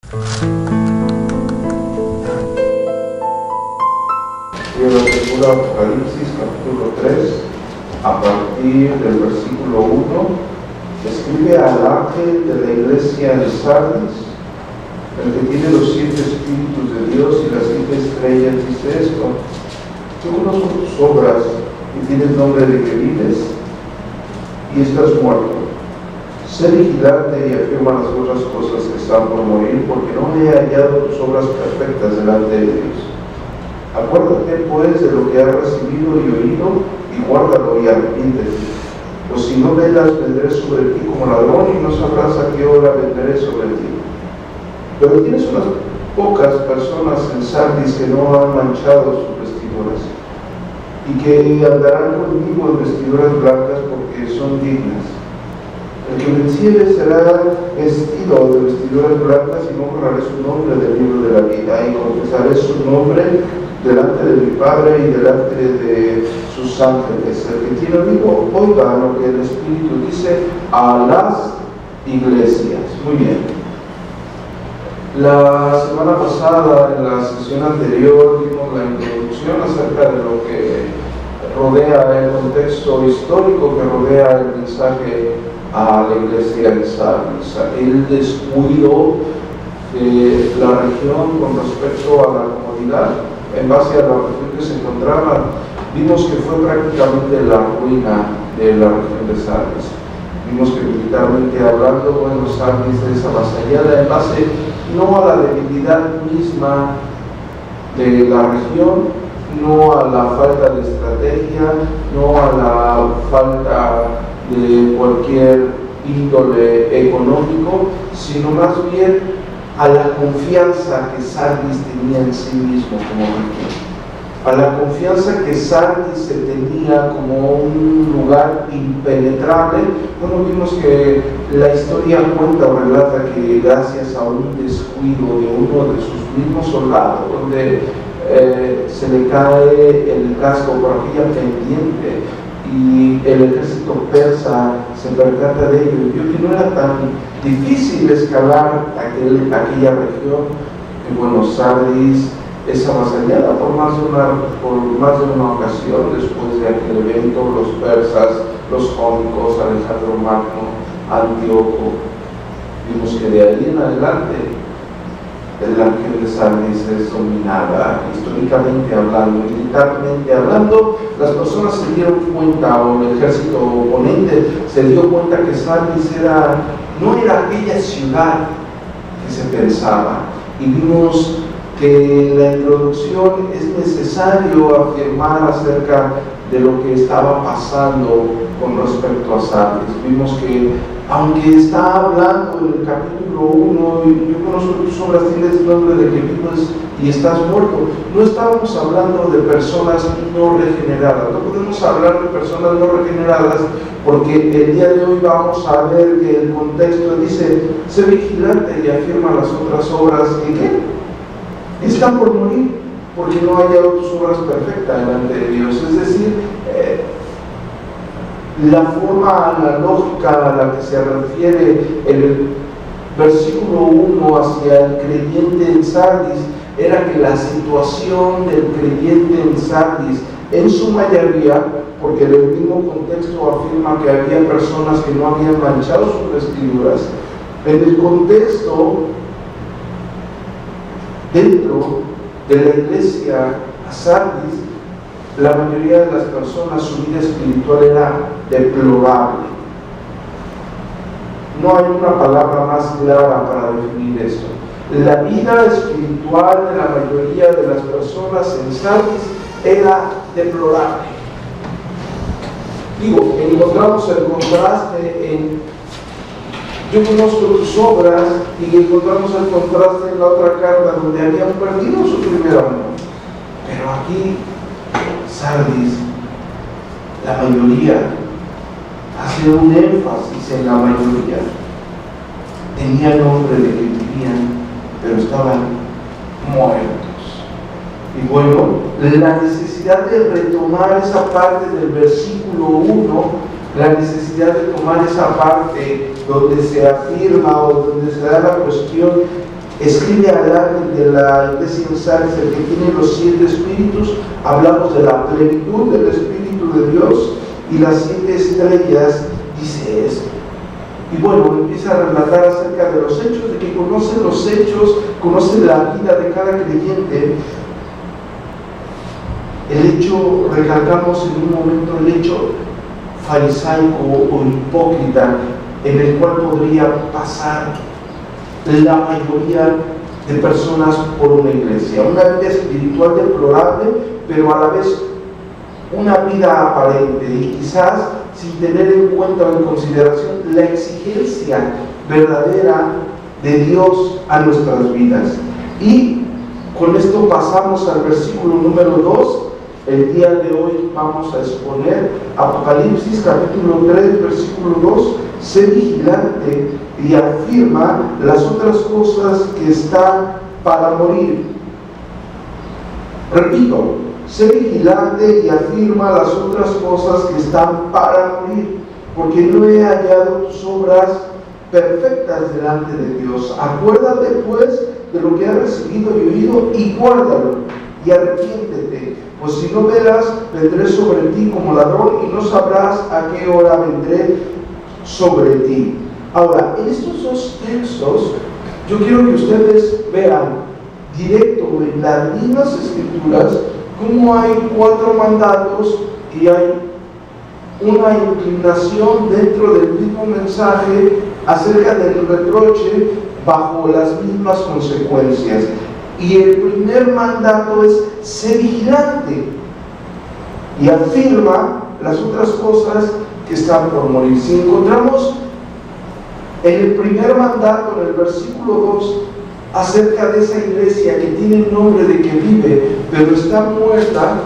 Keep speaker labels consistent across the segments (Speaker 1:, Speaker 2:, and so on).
Speaker 1: Y en la lectura Apocalipsis capítulo 3, a partir del versículo 1, escribe al ángel de la iglesia de Sardis, el que tiene los 7 espíritus de Dios y las 7 estrellas, dice esto: yo conozco tus obras y tienes nombre de que vives y estás muerto. Sé vigilante y afirma las otras cosas que están por morir, porque no he hallado tus obras perfectas delante de Dios. Acuérdate pues de lo que has recibido y oído, y guárdalo y arrepiéntete. Pues si no velas, vendré sobre ti como ladrón, y no sabrás a qué hora vendré sobre ti. Pero tienes unas pocas personas en Sardis que no han manchado sus vestiduras, y que andarán conmigo en vestiduras blancas porque son dignas. El que venciere será vestido de vestiduras blancas, y no borraré su nombre del libro de la vida, y confesaré su nombre delante de mi Padre y delante de sus ángeles. El que tiene oído, oiga lo que el Espíritu dice a las iglesias. Muy bien. La semana pasada, en la sesión anterior, vimos la introducción acerca de lo que rodea el contexto histórico que rodea el mensaje a la iglesia de Sardis, el descuido de la región con respecto a la comodidad en base a la región que se encontraba. Vimos que fue prácticamente la ruina de la región de Sardis. Vimos que militarmente hablando, bueno, Sardis es avasallada en base no a la debilidad misma de la región, no a la falta de estrategia, no a la falta de cualquier índole económico, sino más bien a la confianza que Sardis tenía en sí mismo como región, a la confianza que Sardis se tenía como un lugar impenetrable. Bueno, vimos que la historia cuenta o relata que gracias a un descuido de uno de sus mismos soldados, donde se le cae el casco por aquella pendiente y el ejército persa se percata de ello y vio que no era tan difícil escalar aquella región, que bueno, Sardis es avasallada por más de una ocasión. Después de aquel evento, los persas, los jónicos, Alejandro Magno, Antíoco, vimos que de ahí en adelante el región de Sardis es dominada, históricamente hablando, militarmente hablando. Las personas se dieron cuenta, o el ejército oponente se dio cuenta, que Sardis no era aquella ciudad que se pensaba. Y vimos que en la introducción es necesario afirmar acerca de lo que estaba pasando con respecto a Sardis. Vimos que, aunque está hablando en el capítulo 1, yo conozco tus obras, tienes nombre de que vives y estás muerto, no estábamos hablando de personas no regeneradas. No podemos hablar de personas no regeneradas porque el día de hoy vamos a ver que el contexto dice: sé vigilante y afirma las otras obras que están por morir, porque no haya tus obras perfectas delante de Dios. Es decir, la forma analógica a la que se refiere el versículo 1 hacia el creyente en Sardis era que la situación del creyente en Sardis, en su mayoría, porque en el mismo contexto afirma que había personas que no habían manchado sus vestiduras, en el contexto dentro de la iglesia a Sardis, la mayoría de las personas, su vida espiritual era deplorable. No hay una palabra más clara para definir esto. La vida espiritual de la mayoría de las personas en Sardis era deplorable. Digo, encontramos el contraste en: yo conozco tus obras, y encontramos el contraste en la otra carta, donde habían perdido su primer amor. Pero aquí, Sardis, la mayoría, hace un énfasis en la mayoría. Tenía nombre de que vivían, pero estaban muertos. Y bueno, la necesidad de retomar esa parte del versículo 1, la necesidad de tomar esa parte donde se afirma o donde se da la cuestión escribe al ángel de la iglesia en Sardis, el que tiene los 7 espíritus. Hablamos de la plenitud del Espíritu de Dios, y las 7 estrellas dice esto. Y bueno, empieza a relatar acerca de los hechos, de que conoce los hechos, conoce la vida de cada creyente. El hecho, recalcamos en un momento, el hecho farisaico o hipócrita en el cual podría pasar la mayoría de personas por una iglesia. Una vida espiritual deplorable, pero a la vez una vida aparente, y quizás sin tener en cuenta o en consideración la exigencia verdadera de Dios a nuestras vidas. Y con esto pasamos al versículo número 2. El día de hoy vamos a exponer Apocalipsis capítulo 3, versículo 2. Sé vigilante y afirma las otras cosas que están para morir. Repito, sé vigilante y afirma las otras cosas que están para morir, porque no he hallado tus obras perfectas delante de Dios. Acuérdate pues de lo que has recibido y oído, y guárdalo, y arrepiéntete, pues si no verás, vendré sobre ti como ladrón, y no sabrás a qué hora vendré sobre ti. Ahora, en estos dos textos, yo quiero que ustedes vean directo en las mismas escrituras cómo hay 4 mandatos y hay una inclinación dentro del mismo mensaje acerca del reproche bajo las mismas consecuencias. Y el primer mandato es: sé vigilante y afirma las otras cosas que están por morir. Si encontramos en el primer mandato, en el versículo 2, acerca de esa iglesia que tiene el nombre de que vive, pero está muerta,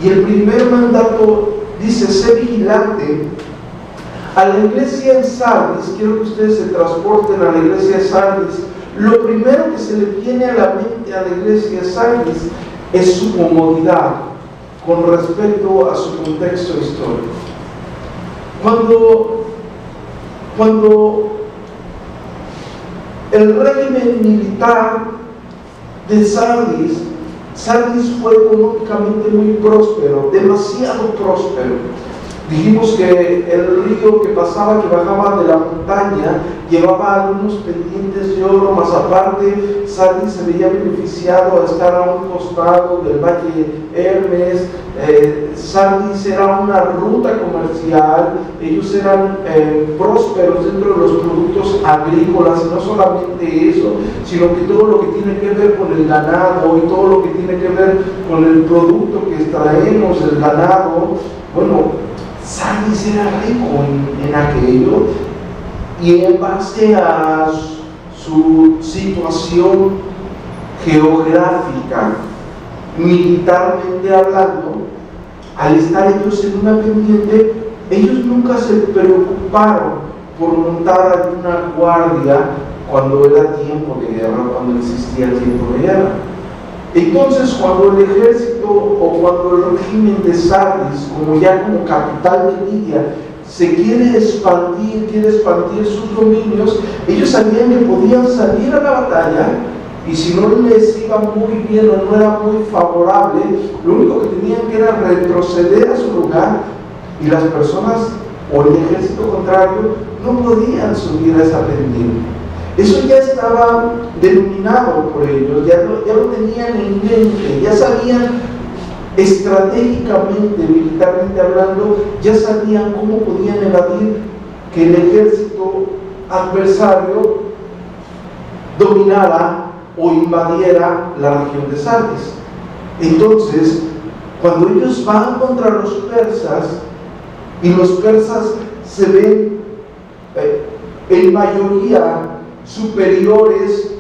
Speaker 1: y el primer mandato dice: sé vigilante. A la iglesia en Sardis, quiero que ustedes se transporten a la iglesia de Sardis. Lo primero que se le viene a la mente a la iglesia de Sardis es su comodidad con respecto a su contexto histórico. Cuando el régimen militar de Sardis fue económicamente muy próspero, demasiado próspero. Dijimos que el río que pasaba, que bajaba de la montaña, llevaba algunos pendientes de oro, más aparte Sardis se veía beneficiado a estar a un costado del valle Hermes. Sardis era una ruta comercial, ellos eran prósperos dentro de los productos agrícolas, y no solamente eso, sino que todo lo que tiene que ver con el ganado y todo lo que tiene que ver con el producto que extraemos del ganado. Bueno, Sardis era rico en aquello, y en base a su situación geográfica, militarmente hablando, al estar ellos en una pendiente, ellos nunca se preocuparon por montar alguna guardia cuando era tiempo de guerra, cuando existía tiempo de guerra. Entonces, cuando el ejército o cuando el régimen de Sardis, como capital de Lidia, se quiere expandir sus dominios, ellos sabían que podían salir a la batalla, y si no les iba muy bien o no era muy favorable, lo único que tenían que era retroceder a su lugar, y las personas o el ejército contrario no podían subir a esa pendiente. Eso ya estaba denominado por ellos, ya lo tenían en mente, ya sabían estratégicamente, militarmente hablando, ya sabían cómo podían evadir que el ejército adversario dominara o invadiera la región de Sardis. Entonces, cuando ellos van contra los persas, y los persas se ven en mayoría superiores,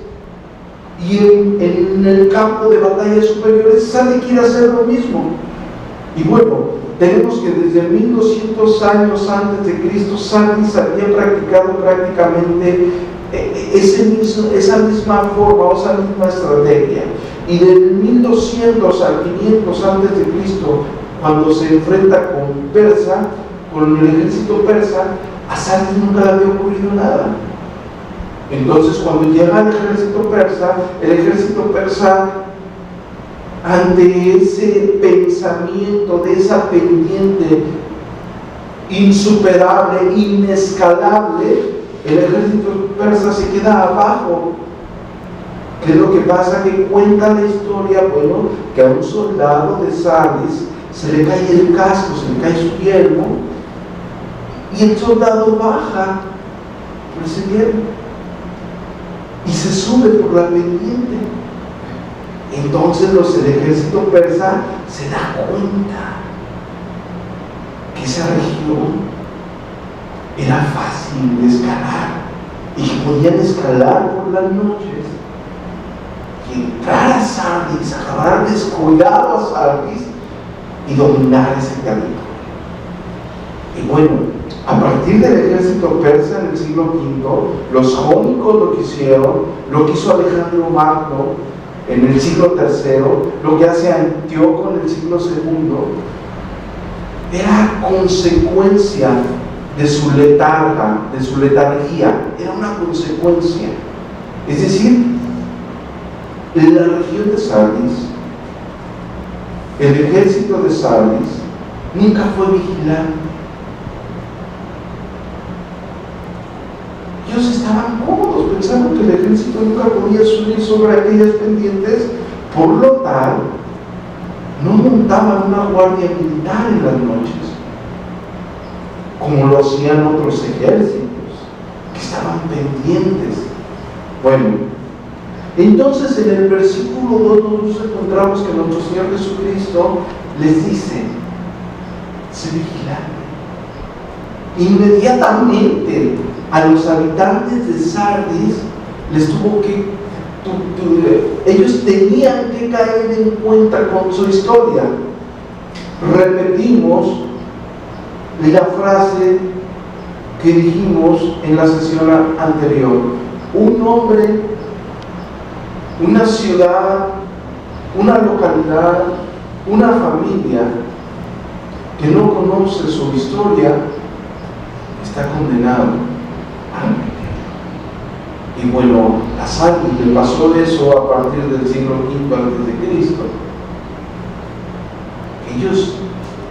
Speaker 1: y en el campo de batalla superiores, Sardis quiere hacer lo mismo. Y bueno, tenemos que desde 1200 años antes de Cristo, Sardis había practicado prácticamente esa misma forma o esa misma estrategia. Y del 1200 al 500 antes de Cristo, cuando se enfrenta con el ejército persa, a Sardis nunca le había ocurrido nada. Entonces, cuando llega el ejército persa, ante ese pensamiento de esa pendiente insuperable, inescalable, el ejército persa se queda abajo. ¿Qué es lo que pasa? Que cuenta la historia, bueno, que a un soldado de Sardis se le cae el casco, se le cae su yelmo, y el soldado baja por ese yelmo y se sube por la pendiente. Entonces el ejército persa se da cuenta que esa región era fácil de escalar y que podían escalar por las noches y entrar a Sardis, agarrar descuidado a Sardis y dominar ese territorio. Y bueno, a partir del ejército persa en el siglo V, los jónicos lo que hicieron, lo que hizo Alejandro Magno en el siglo III, lo que hace Antíoco en el siglo II, era consecuencia de su letargia, era una consecuencia. Es decir, en la región de Sardis, el ejército de Sardis nunca fue vigilante. Ellos estaban cómodos, pensaban que el ejército nunca podía subir sobre aquellas pendientes, por lo tal, no montaban una guardia militar en las noches, como lo hacían otros ejércitos, que estaban pendientes. Bueno, entonces en el versículo 2 nosotros encontramos que nuestro Señor Jesucristo les dice: sé vigilante. Inmediatamente a los habitantes de Sardis les tuvo que, ellos tenían que caer en cuenta con su historia. Repetimos la frase que dijimos en la sesión anterior: un hombre, una ciudad, una localidad, una familia que no conoce su historia está condenado. Y bueno, a Sardis le pasó eso a partir del siglo V a.C. Ellos,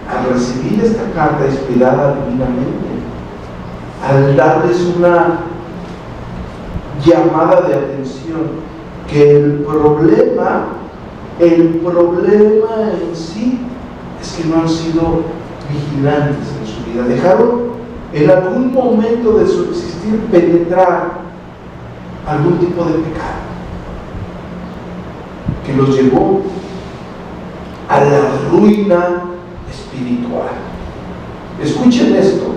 Speaker 1: al recibir esta carta inspirada divinamente, al darles una llamada de atención, que el problema en sí es que no han sido vigilantes en su vida. Dejaron en algún momento de su existir penetrar algún tipo de pecado que los llevó a la ruina espiritual. Escuchen esto: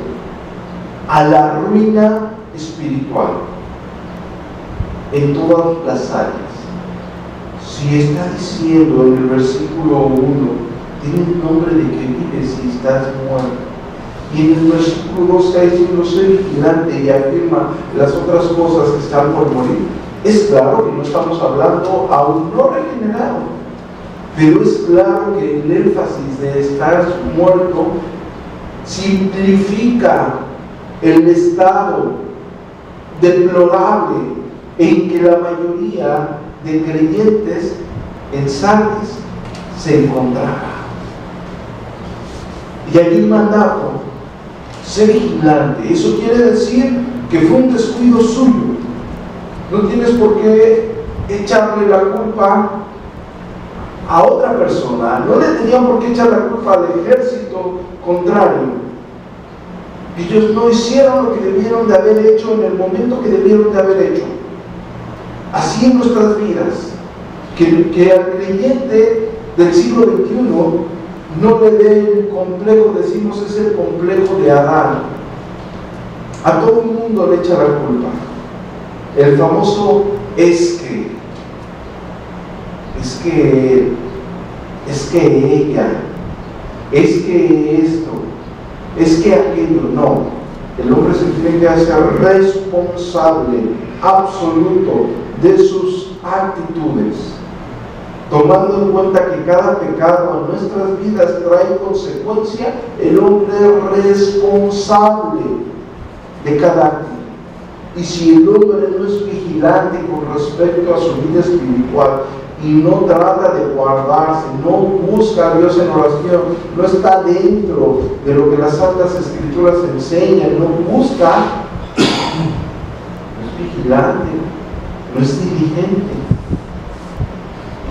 Speaker 1: a la ruina espiritual en todas las áreas. Si está diciendo en el versículo 1, tiene nombre de que vives y estás muerto, y en el versículo 2 está diciendo sé vigilante y afirma las otras cosas que están por morir, es claro que no estamos hablando a un no regenerado, pero es claro que el énfasis de estar muerto simplifica el estado deplorable en que la mayoría de creyentes en Sardis se encontraba. Y hay un mandato: sé vigilante. Eso quiere decir que fue un descuido suyo. No tienes por qué echarle la culpa a otra persona. No le tenían por qué echar la culpa al ejército contrario. Ellos no hicieron lo que debieron de haber hecho en el momento que debieron de haber hecho. Así en nuestras vidas, que al creyente del siglo XXI no le dé el complejo, decimos es el complejo de Adán. A todo el mundo le echa la culpa. El famoso es que ella, es que esto, es que aquello. No, el hombre se tiene que hacer responsable absoluto de sus actitudes, tomando en cuenta que cada pecado en nuestras vidas trae consecuencia. El hombre es responsable de cada acto. Y si el hombre no es vigilante con respecto a su vida espiritual y no trata de guardarse, no busca a Dios en oración, no está dentro de lo que las Santas Escrituras enseñan, no busca, no es vigilante, no es diligente,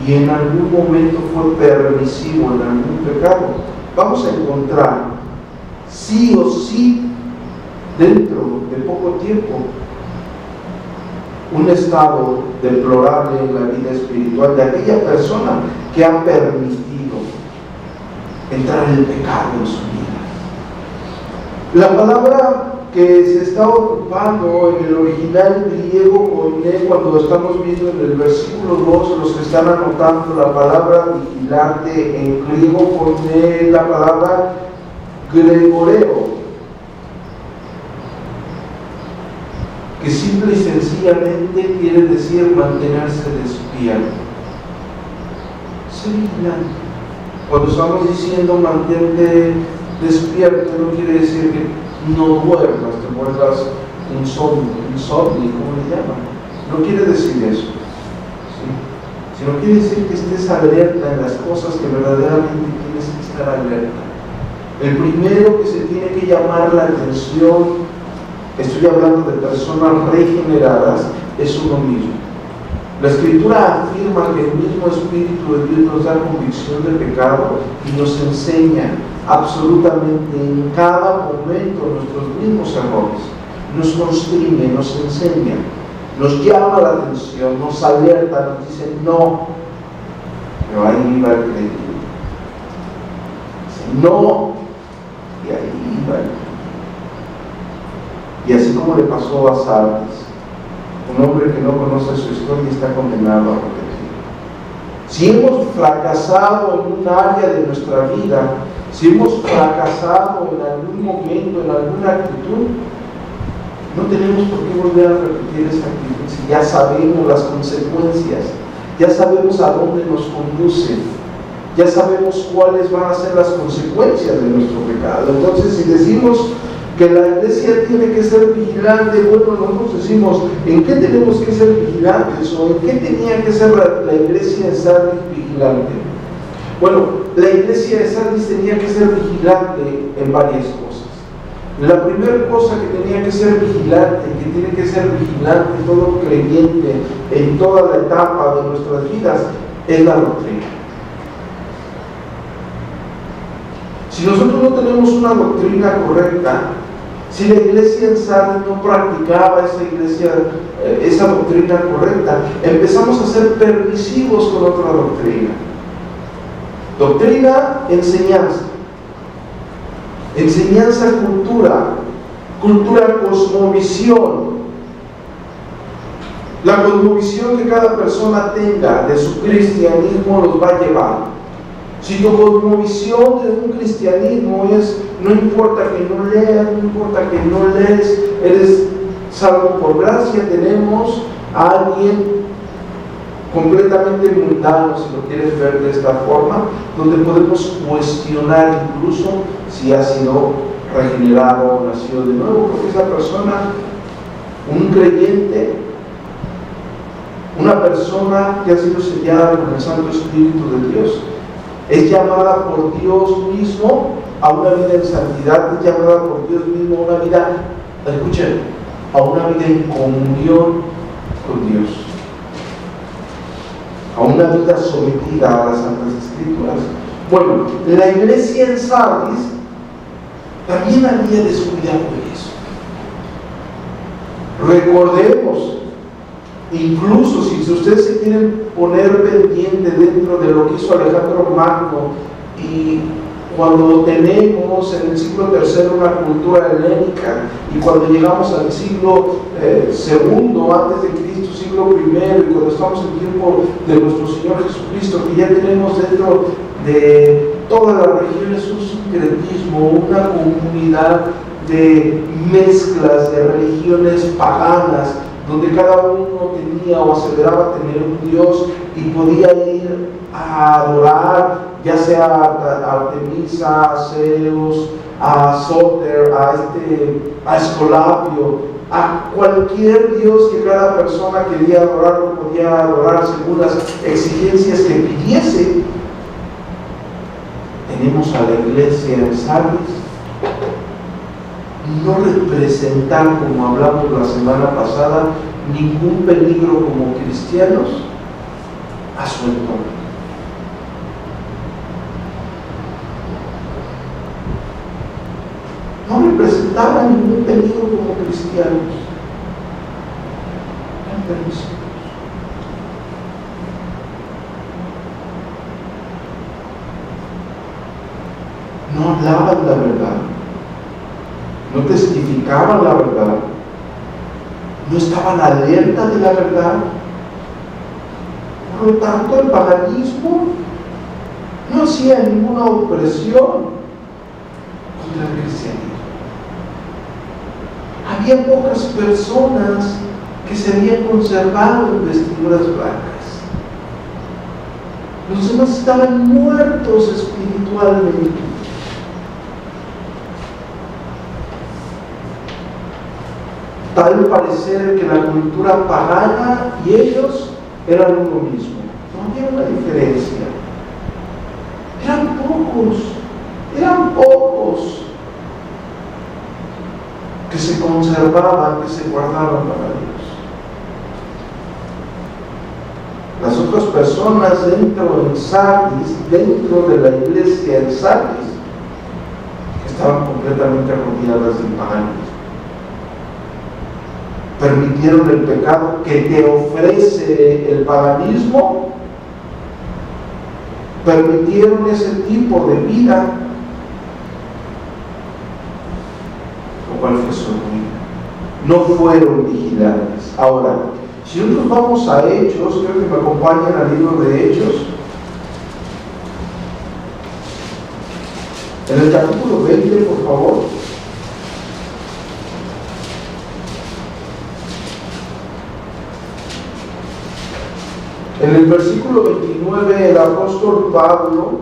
Speaker 1: y en algún momento fue permisivo en algún pecado, vamos a encontrar sí o sí dentro de poco tiempo un estado deplorable en la vida espiritual de aquella persona que ha permitido entrar el pecado en su vida. La palabra que se está ocupando en el original griego koiné, cuando estamos viendo en el versículo 2, los que están anotando la palabra vigilante en griego koiné, la palabra gregoreo, que simple y sencillamente quiere decir mantenerse despierto. Ser vigilante. Cuando estamos diciendo mantente despierto, no quiere decir que no duermas, te vuelvas insomnio, ¿cómo le llaman? No quiere decir eso, ¿sí? Sino quiere decir que estés alerta en las cosas que verdaderamente tienes que estar alerta. El primero que se tiene que llamar la atención, estoy hablando de personas regeneradas, es uno mismo. La Escritura afirma que el mismo Espíritu de Dios nos da convicción de pecado y nos enseña absolutamente en cada momento nuestros mismos errores. Nos constriñe, nos enseña, nos llama la atención, nos alerta, nos dice no, pero ahí va el creyente. Dice no, y ahí va el creyente. Y así como le pasó a Sardis, un hombre que no conoce su historia está condenado a repetir. Si hemos fracasado en un área de nuestra vida, si hemos fracasado en algún momento, en alguna actitud, no tenemos por qué volver a repetir esa actitud si ya sabemos las consecuencias, ya sabemos a dónde nos conduce, ya sabemos cuáles van a ser las consecuencias de nuestro pecado. Entonces, si decimos que la iglesia tiene que ser vigilante, bueno, nosotros decimos, ¿en qué tenemos que ser vigilantes? ¿O en qué tenía que ser la iglesia de Sardis vigilante? Bueno, la iglesia de Sardis tenía que ser vigilante en varias cosas. La primera cosa que tenía que ser vigilante, que tiene que ser vigilante todo creyente en toda la etapa de nuestras vidas, es la doctrina. Si nosotros no tenemos una doctrina correcta, si la iglesia en Sardis no practicaba esa doctrina correcta, empezamos a ser permisivos con otra doctrina. Doctrina, enseñanza. Enseñanza, cultura, cosmovisión. La cosmovisión que cada persona tenga de su cristianismo los va a llevar. Si tu cosmovisión de un cristianismo es, no importa que no leas, no importa que no lees, eres salvo por gracia, tenemos a alguien completamente mundano, si lo quieres ver de esta forma, donde podemos cuestionar incluso si ha sido regenerado o nacido de nuevo, porque esa persona, un creyente, una persona que ha sido sellada con el Santo Espíritu de Dios, es llamada por Dios mismo a una vida en santidad, es llamada por Dios mismo a una vida, escuchen, a una vida en comunión con Dios, a una vida sometida a las Santas Escrituras. Bueno, la iglesia en Sardis también había descuidado eso. Recordemos, incluso si ustedes se quieren poner pendiente dentro de lo que hizo Alejandro Magno, y cuando tenemos en el siglo III una cultura helénica, y cuando llegamos al siglo II antes de Cristo, siglo I, y cuando estamos en tiempo de nuestro Señor Jesucristo, que ya tenemos dentro de todas las regiones un sincretismo, una comunidad de mezclas de religiones paganas, donde cada uno tenía o aseveraba tener un Dios y podía ir a adorar, ya sea a Artemisa, a Zeus, a Soter, a Escolapio, a cualquier Dios que cada persona quería adorar o podía adorar según las exigencias que pidiese. Tenemos a la iglesia en Sardis, no representar, como hablamos la semana pasada, ningún peligro como cristianos a su entorno. No representaban ningún peligro como cristianos. Eran permisivos. No hablaban la verdad, no testificaban la verdad, no estaban alerta de la verdad. Por lo tanto, el paganismo no hacía ninguna opresión contra el cristianismo. Había pocas personas que se habían conservado en vestiduras blancas. Los demás estaban muertos espiritualmente. Tal parecer que la cultura pagana y ellos eran uno mismo. No había una diferencia. Eran pocos que se conservaban, que se guardaban para Dios. Las otras personas dentro de la iglesia en Sardis, estaban completamente rodeadas del paganismo. Permitieron el pecado que te ofrece el paganismo, permitieron ese tipo de vida, lo cual fue su ruina. No fueron vigilantes. Ahora, si nosotros vamos a Hechos, creo que me acompañan al libro de Hechos, en el capítulo 20, por favor. En el versículo 29, el apóstol Pablo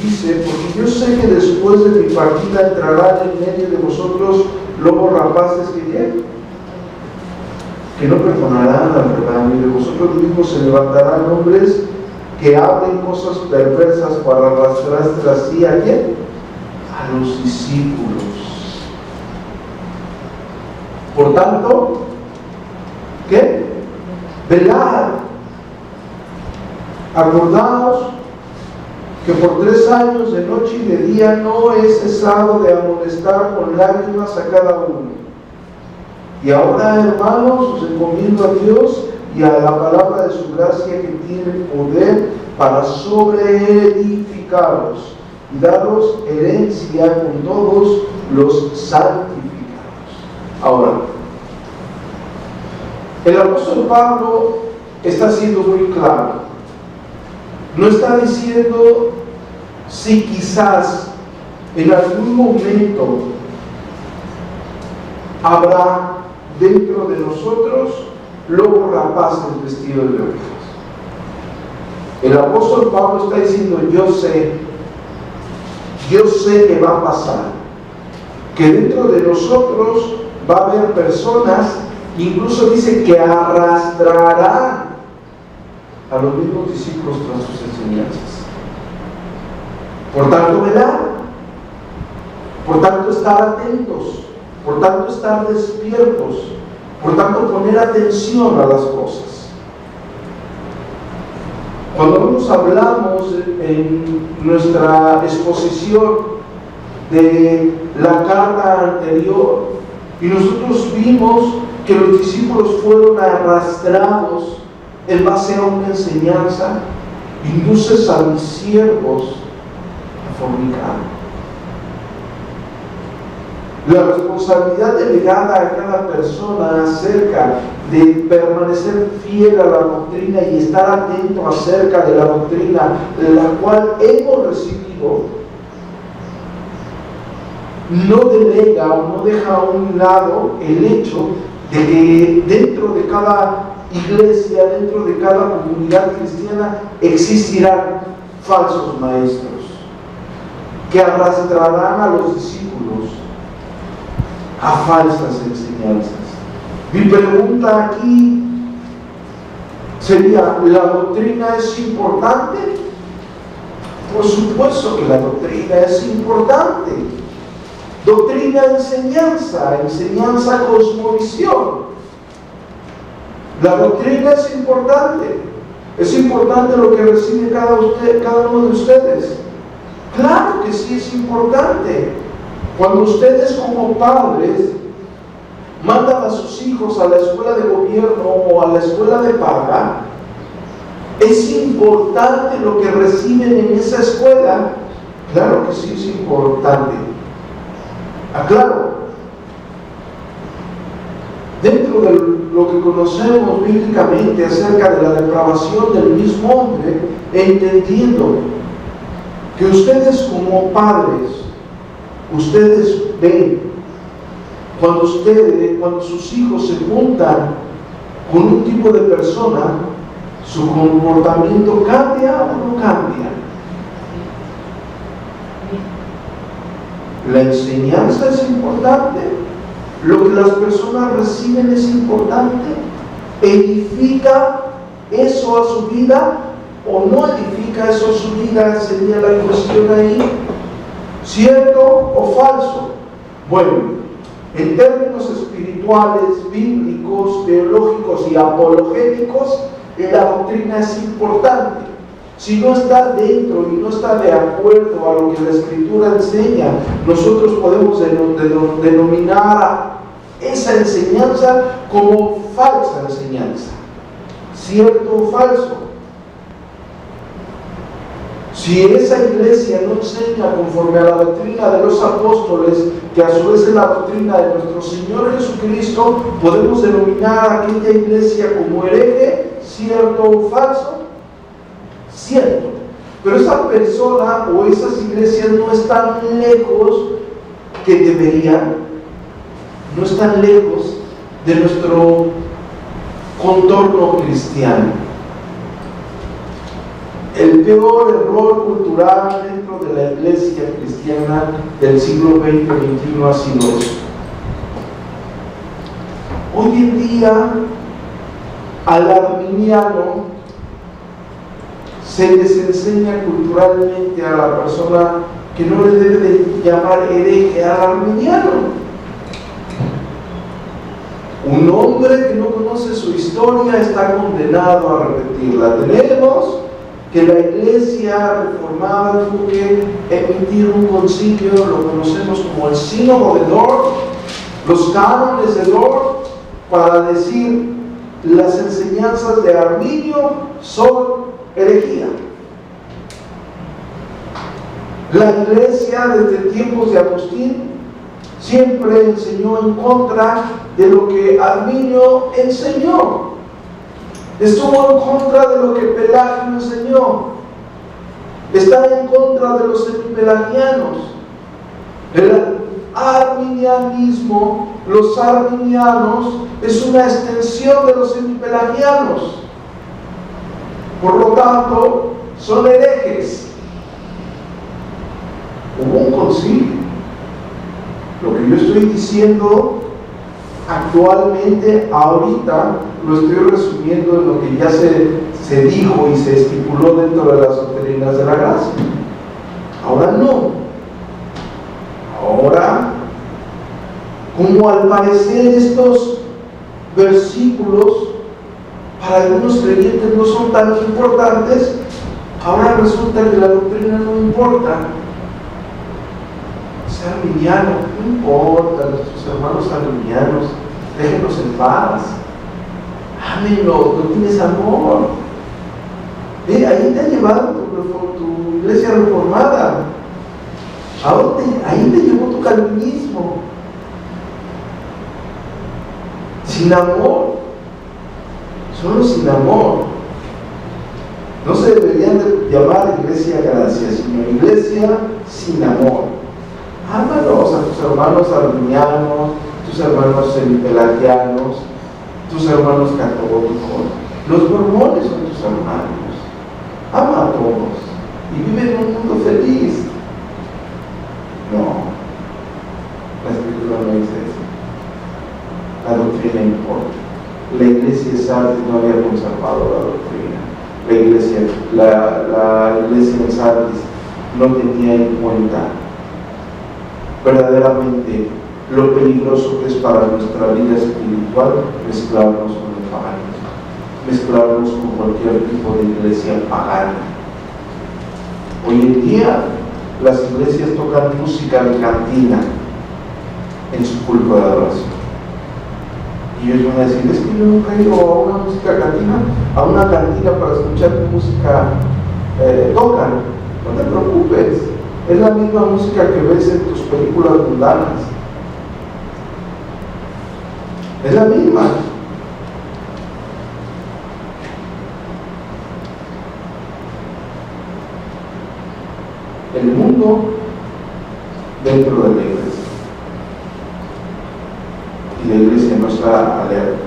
Speaker 1: dice: porque yo sé que después de mi partida entrarán en medio de vosotros lobos rapaces que no perdonarán al rebaño, y de vosotros mismos se levantarán hombres que hablen cosas perversas para arrastrar tras sí a quién, a los discípulos. Por tanto, ¿qué? Velad. Acordaos que por 3 años de noche y de día no he cesado de amonestar con lágrimas a cada uno. Y ahora, hermanos, os encomiendo a Dios y a la palabra de su gracia, que tiene poder para sobreedificaros y daros herencia con todos los santificados. Ahora, el apóstol Pablo está siendo muy claro. No está diciendo si quizás en algún momento habrá dentro de nosotros lobos rapaces vestidos de ovejas. El apóstol Pablo está diciendo: yo sé que va a pasar, que dentro de nosotros va a haber personas, incluso dice que arrastrarán a los mismos discípulos tras sus enseñanzas. Por tanto, velar, por tanto, estar atentos, por tanto, estar despiertos, por tanto, poner atención a las cosas. Cuando nos hablamos en nuestra exposición de la carta anterior, y nosotros vimos que los discípulos fueron arrastrados en base a una enseñanza: induces a mis siervos a fornicar. La responsabilidad delegada a cada persona acerca de permanecer fiel a la doctrina y estar atento acerca de la doctrina la cual hemos recibido, no delega o no deja a un lado el hecho de que dentro de cada iglesia, dentro de cada comunidad cristiana, existirán falsos maestros que arrastrarán a los discípulos a falsas enseñanzas. Mi pregunta aquí sería, ¿la doctrina es importante? Por supuesto que la doctrina es importante. Doctrina, enseñanza, enseñanza, cosmovisión. La doctrina es importante. Es importante lo que recibe cada uno de ustedes. Claro que sí es importante. Cuando ustedes como padres mandan a sus hijos a la escuela de gobierno o a la escuela de paga, es importante lo que reciben en esa escuela. Claro que sí es importante. Aclaro, dentro de lo que conocemos bíblicamente acerca de la depravación del mismo hombre, entendiendo que ustedes como padres, ustedes ven cuando sus hijos se juntan con un tipo de persona, su comportamiento cambia o no cambia. La enseñanza es importante, lo que las personas reciben es importante. ¿Edifica eso a su vida o no edifica eso a su vida? Sería la cuestión ahí. ¿Cierto o falso? Bueno, en términos espirituales, bíblicos, teológicos y apologéticos, la doctrina es importante. Si no está dentro y no está de acuerdo a lo que la Escritura enseña, nosotros podemos denominar esa enseñanza como falsa enseñanza. ¿Cierto o falso? Si esa iglesia no enseña conforme a la doctrina de los apóstoles, que a su vez es la doctrina de nuestro Señor Jesucristo, podemos denominar a aquella iglesia como hereje. ¿Cierto o falso? Cierto. Pero esa persona o esas iglesias no están lejos que deberían, no están lejos de nuestro contorno cristiano. El peor error cultural dentro de la iglesia cristiana del siglo XX-XXI ha sido eso. Hoy en día, al arminiano se les enseña culturalmente a la persona que no le debe de llamar hereje al arminiano. Un hombre que no conoce su historia está condenado a repetirla. Tenemos que la iglesia reformada tuvo que emitir un concilio, lo conocemos como el sínodo de Dort, los cánones de Dort, para decir las enseñanzas de Arminio son herejía. La iglesia desde tiempos de Agustín siempre enseñó en contra de lo que Arminio enseñó. Estuvo en contra de lo que Pelagio enseñó. Está en contra de los semipelagianos. El arminianismo, los arminianos, es una extensión de los semipelagianos. Por lo tanto, son herejes. Hubo un concilio. Lo que yo estoy diciendo actualmente, ahorita, lo estoy resumiendo en lo que ya se dijo y se estipuló dentro de las doctrinas de la gracia. Ahora no. Ahora, como al parecer estos versículos para algunos creyentes no son tan importantes, ahora resulta que la doctrina no importa. Ser arminiano, no importa, nuestros hermanos arminianos, déjenos en paz. Ámenlo, no tienes amor. Ahí te ha llevado tu iglesia reformada. Ahí te llevó tu calvinismo. Sin amor. Solo sin amor. No se deberían de llamar iglesia gracia, sino iglesia sin amor. Ámalos a tus hermanos arminianos, tus hermanos semipelagianos, tus hermanos católicos. Los mormones son tus hermanos. Ama a todos y vive en un mundo feliz. No, la Escritura no dice eso. La doctrina importa. Sardis no había conservado la doctrina. La iglesia en Sardis no tenía en cuenta verdaderamente lo peligroso que es para nuestra vida espiritual mezclarnos con el paganismo, mezclarnos con cualquier tipo de iglesia pagana. Hoy en día las iglesias tocan música de cantina en su culto de adoración. Y ellos van a decir, es que yo nunca he ido a una música cantina, a una cantina para escuchar qué música tocan. No te preocupes, es la misma música que ves en tus películas mundanas. Es la misma. El mundo dentro de la iglesia. Y la iglesia no está alerta.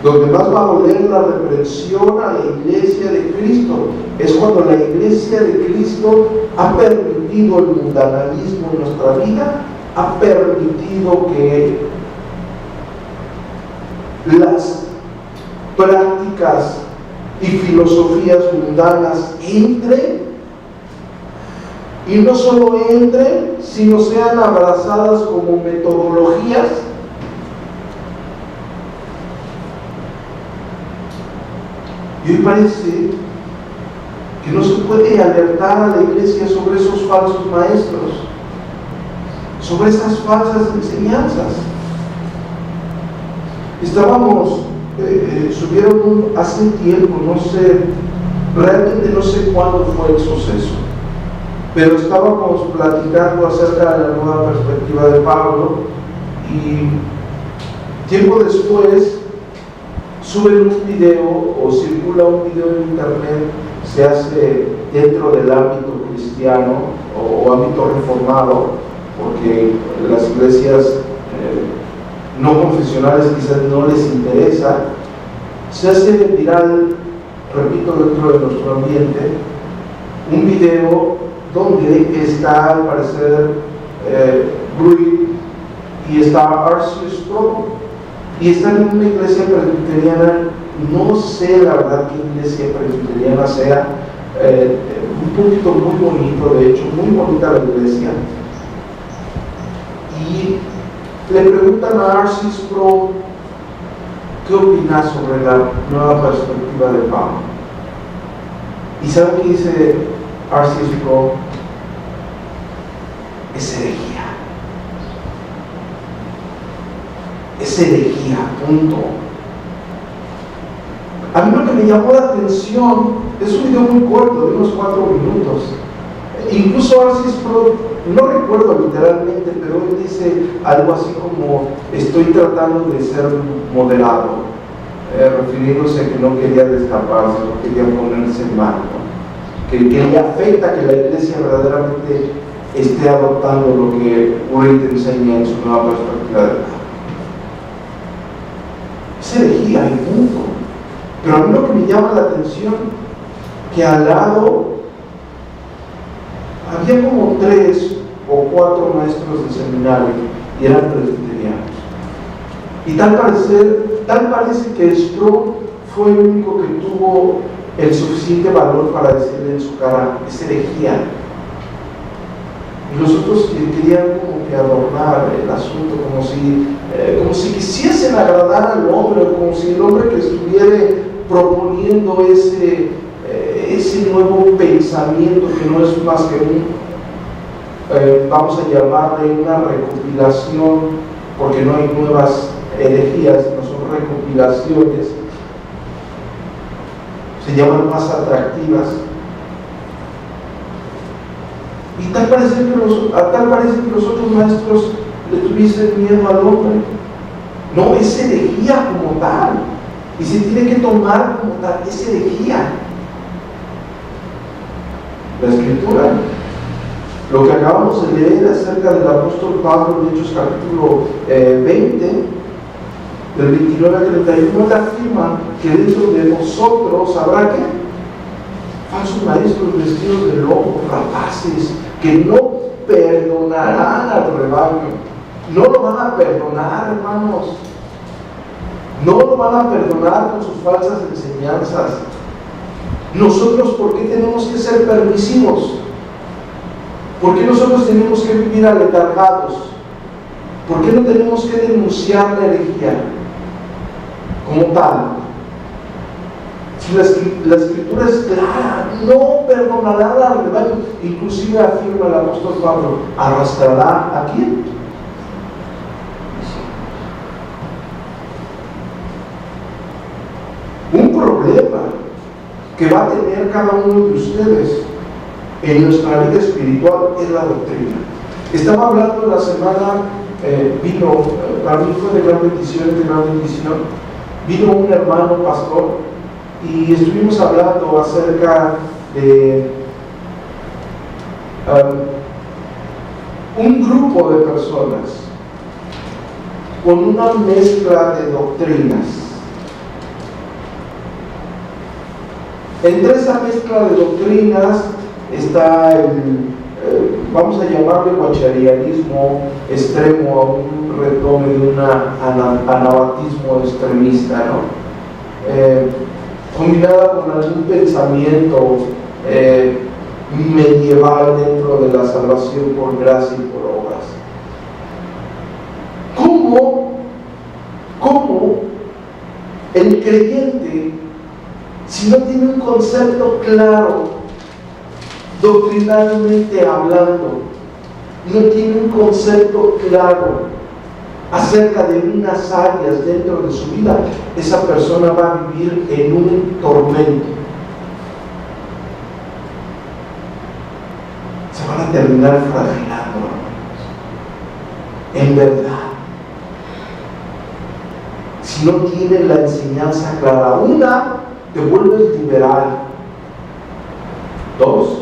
Speaker 1: Donde más va a doler la reprensión a la iglesia de Cristo es cuando la iglesia de Cristo ha permitido el mundanalismo en nuestra vida, ha permitido que las prácticas y filosofías mundanas entren, y no solo entren, sino sean abrazadas como metodologías y hoy parece que no se puede alertar a la iglesia sobre esos falsos maestros, sobre esas falsas enseñanzas. Subieron hace tiempo, no sé, realmente no sé cuándo fue el suceso, pero estábamos platicando acerca de la nueva perspectiva de Pablo y tiempo después suben un video o circula un video en internet, se hace dentro del ámbito cristiano o ámbito reformado, porque las iglesias no confesionales quizás no les interesa, se hace viral, repito, dentro de nuestro ambiente, un video donde está al parecer Bruy y está Arceus Pro y están en una iglesia presbiteriana. No sé la verdad qué iglesia presbiteriana sea, un poquito muy bonito, de hecho muy bonita la iglesia, y le preguntan a Arceus Pro qué opina sobre la nueva perspectiva de Pablo. ¿Y saben qué dice Arceus Pro? Es herejía. Es herejía, punto. A mí lo que me llamó la atención es un video muy corto, de unos 4 minutos. Incluso Arceus Pro, no recuerdo literalmente, pero él dice algo así como: estoy tratando de ser moderado, refiriéndose a que no quería destaparse, no quería ponerse mal, ¿no? Que le afecta que la iglesia verdaderamente esté adoptando lo que Wright enseña en su nueva perspectiva de vida. Es herejía y punto. Pero a mí lo que me llama la atención, que al lado había como 3 o 4 maestros de seminario y eran presbiterianos. Y tal parece que Sproul fue el único que tuvo el suficiente valor para decirle en su cara: es herejía. Y los otros querían como que adornar el asunto, como si quisiesen agradar al hombre, como si el hombre que estuviera proponiendo ese nuevo pensamiento, que no es más que vamos a llamarle una recopilación, porque no hay nuevas herejías, no son recopilaciones, se llaman más atractivas. Y tal parece que los otros maestros le tuviesen miedo al hombre. No, es herejía como tal, y se tiene que tomar como tal, es herejía. La Escritura, lo que acabamos de leer acerca del apóstol Pablo en Hechos capítulo 20, del 29 al 31, te afirma que dentro de nosotros habrá ¿qué? Falsos maestros vestidos de lobos, rapaces, que no perdonarán al rebaño. No lo van a perdonar, hermanos. No lo van a perdonar con sus falsas enseñanzas. Nosotros, ¿por qué tenemos que ser permisivos? ¿Por qué nosotros tenemos que vivir aletargados? ¿Por qué no tenemos que denunciar la herejía como tal? Si la escritura es clara, no perdonará al rebaño. Inclusive afirma el apóstol Pablo, ¿arrastrará a quién? Un problema que va a tener cada uno de ustedes en nuestra vida espiritual es la doctrina. Estaba hablando la semana, para mí fue de gran bendición, vino un hermano pastor y estuvimos hablando acerca de un grupo de personas con una mezcla de doctrinas. Entre esa mezcla de doctrinas está vamos a llamarle guacharianismo extremo, a un retome de un anabatismo extremista, ¿no? Combinada con algún pensamiento medieval dentro de la salvación por gracia y por obras. ¿Cómo el creyente, si no tiene un concepto claro, doctrinalmente hablando, no tiene un concepto claro acerca de unas áreas dentro de su vida, esa persona va a vivir en un tormento? Se van a terminar fragilando, en verdad. Si no tienen la enseñanza clara, una, te vuelves liberal. Dos,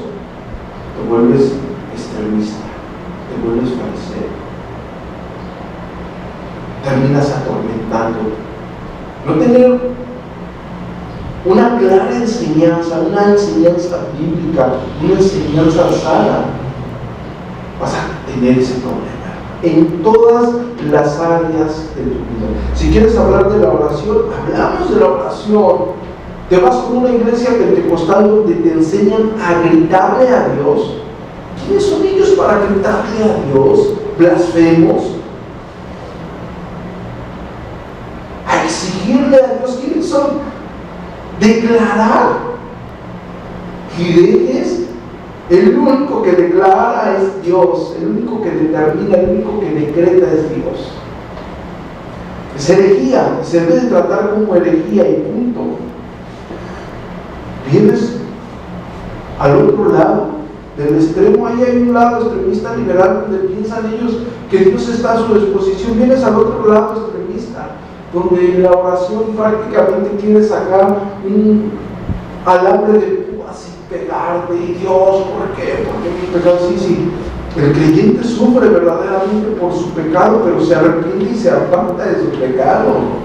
Speaker 1: te vuelves extremista, te vuelves fariseo, terminas atormentando. No tener una clara enseñanza, una enseñanza bíblica, una enseñanza sana, vas a tener ese problema en todas las áreas de tu vida. Si quieres hablar de la oración, hablamos de la oración. Te vas con una iglesia pentecostal donde te enseñan a gritarle a Dios. ¿Quiénes son ellos para gritarle a Dios? Blasfemos. A exigirle a Dios. ¿Quiénes son? Declarar. ¿Quiénes? El único que declara es Dios. El único que determina, el único que decreta es Dios. Es herejía. Se debe tratar como herejía y punto. Vienes al otro lado del extremo. Ahí hay un lado extremista liberal donde piensan ellos que Dios está a su disposición. Vienes al otro lado extremista donde la oración prácticamente quiere sacar un alambre de púas y pegarte. Y Dios, ¿por qué? Porque mi pecado, sí. El creyente sufre verdaderamente por su pecado, pero se arrepiente y se aparta de su pecado.